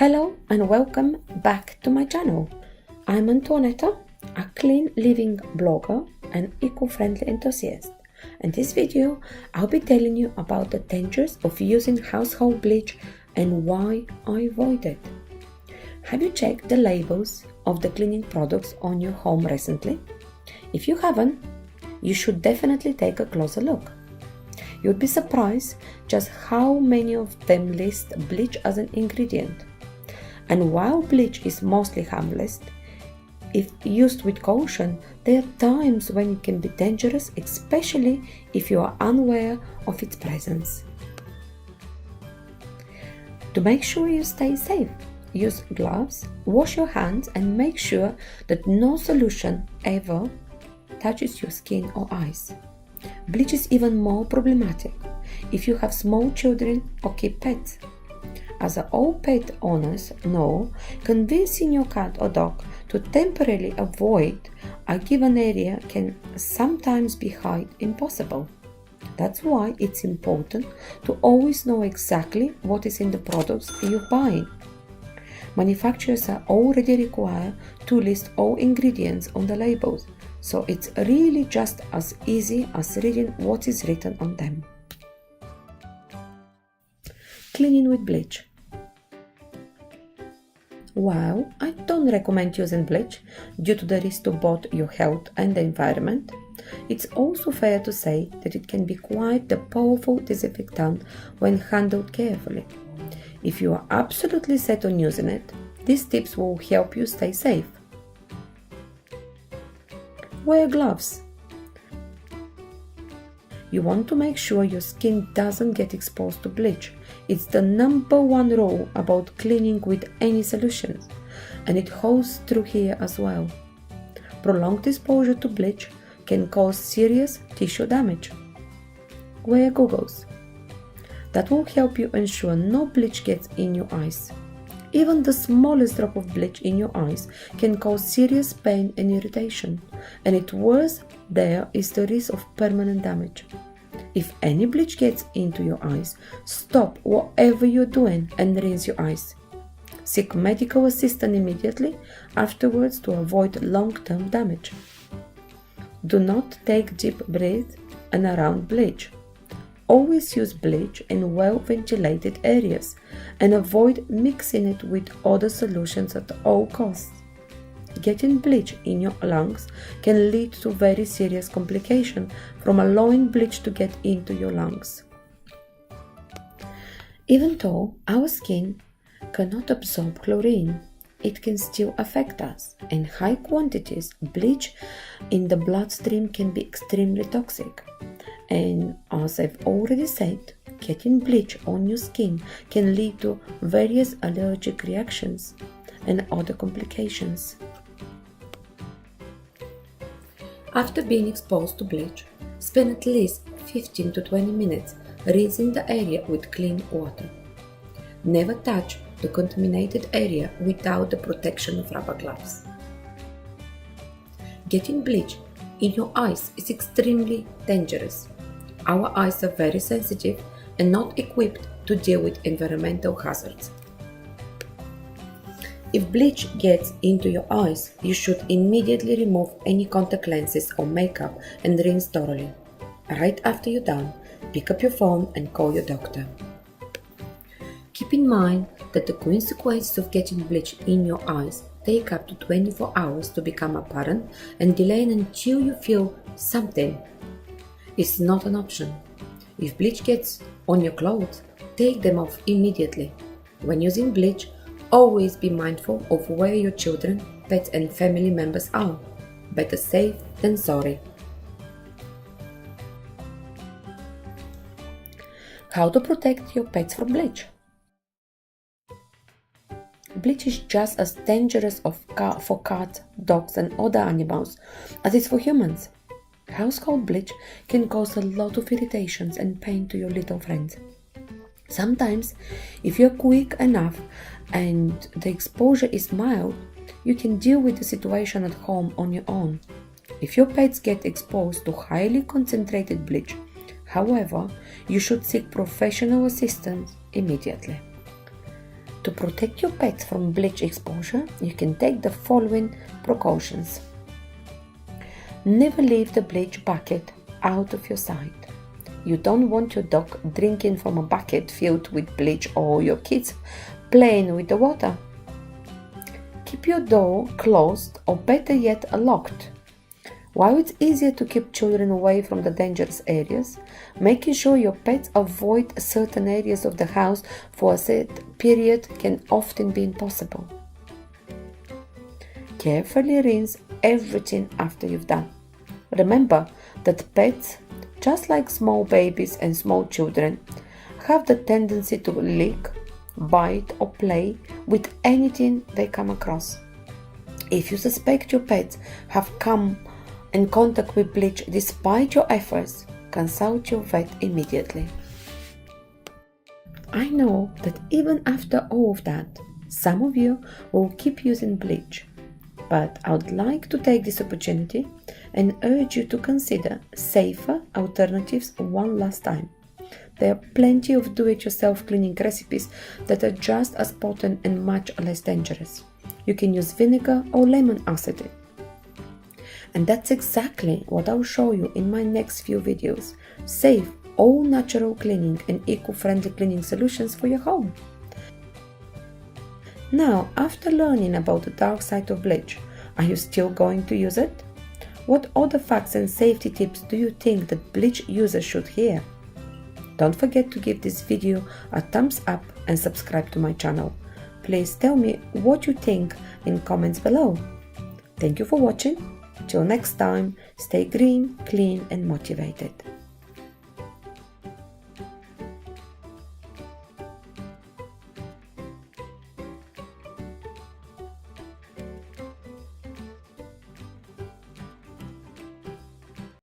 Hello and welcome back to my channel. I'm Antoaneta, a clean living blogger and eco-friendly enthusiast. In this video, I'll be telling you about the dangers of using household bleach and why I avoid it. Have you checked the labels of the cleaning products on your home recently? If you haven't, you should definitely take a closer look. You'd be surprised just how many of them list bleach as an ingredient. And while bleach is mostly harmless, if used with caution, there are times when it can be dangerous, especially if you are unaware of its presence. To make sure you stay safe, use gloves, wash your hands, and make sure that no solution ever touches your skin or eyes. Bleach is even more problematic if you have small children or keep pets. As all pet owners know, convincing your cat or dog to temporarily avoid a given area can sometimes be quite impossible. That's why it's important to always know exactly what is in the products you're buying. Manufacturers are already required to list all ingredients on the labels, so it's really just as easy as reading what is written on them. Cleaning with bleach. While I don't recommend using bleach due to the risk to both your health and the environment, it's also fair to say that it can be quite the powerful disinfectant when handled carefully. If you are absolutely set on using it, these tips will help you stay safe. Wear gloves. You want to make sure your skin doesn't get exposed to bleach. It's the #1 rule about cleaning with any solutions, and it holds true here as well. Prolonged exposure to bleach can cause serious tissue damage. Wear goggles. That will help you ensure no bleach gets in your eyes. Even the smallest drop of bleach in your eyes can cause serious pain and irritation, and it's worse there is the risk of permanent damage. If any bleach gets into your eyes, stop whatever you're doing and rinse your eyes. Seek medical assistance immediately afterwards to avoid long-term damage. Do not take deep breaths and around bleach. Always use bleach in well-ventilated areas and avoid mixing it with other solutions at all costs. Getting bleach in your lungs can lead to very serious complications from allowing bleach to get into your lungs. Even though our skin cannot absorb chlorine, it can still affect us, and high quantities of bleach in the bloodstream can be extremely toxic. And as I've already said, getting bleach on your skin can lead to various allergic reactions and other complications. After being exposed to bleach, spend at least 15 to 20 minutes rinsing the area with clean water. Never touch the contaminated area without the protection of rubber gloves. Getting bleach in your eyes is extremely dangerous. Our eyes are very sensitive and not equipped to deal with environmental hazards. If bleach gets into your eyes, you should immediately remove any contact lenses or makeup and rinse thoroughly. Right after you're done, pick up your phone and call your doctor. Keep in mind that the consequences of getting bleach in your eyes take up to 24 hours to become apparent, and delaying until you feel something is not an option. If bleach gets on your clothes, take them off immediately. When using bleach, always be mindful of where your children, pets, and family members are. Better safe than sorry. How to protect your pets from bleach? Bleach is just as dangerous for cats, dogs, and other animals as it is for humans. Household bleach can cause a lot of irritations and pain to your little friends. Sometimes, if you're quick enough and the exposure is mild, you can deal with the situation at home on your own. If your pets get exposed to highly concentrated bleach, however, you should seek professional assistance immediately. To protect your pets from bleach exposure, you can take the following precautions. Never leave the bleach bucket out of your sight. You don't want your dog drinking from a bucket filled with bleach or your kids playing with the water. Keep your door closed or better yet locked. While it's easier to keep children away from the dangerous areas, making sure your pets avoid certain areas of the house for a set period can often be impossible. Carefully rinse everything after you've done. Remember that pets, just like small babies and small children, have the tendency to lick, bite or play with anything they come across. If you suspect your pets have come in contact with bleach despite your efforts, consult your vet immediately. I know that even after all of that, some of you will keep using bleach, but I would like to take this opportunity and urge you to consider safer alternatives one last time. There are plenty of do-it-yourself cleaning recipes that are just as potent and much less dangerous. You can use vinegar or lemon acid. And that's exactly what I'll show you in my next few videos. Safe, all-natural cleaning and eco-friendly cleaning solutions for your home. Now, after learning about the dark side of bleach, are you still going to use it? What other facts and safety tips do you think that bleach users should hear? Don't forget to give this video a thumbs up and subscribe to my channel. Please tell me what you think in comments below. Thank you for watching. Till next time, stay green, clean and motivated.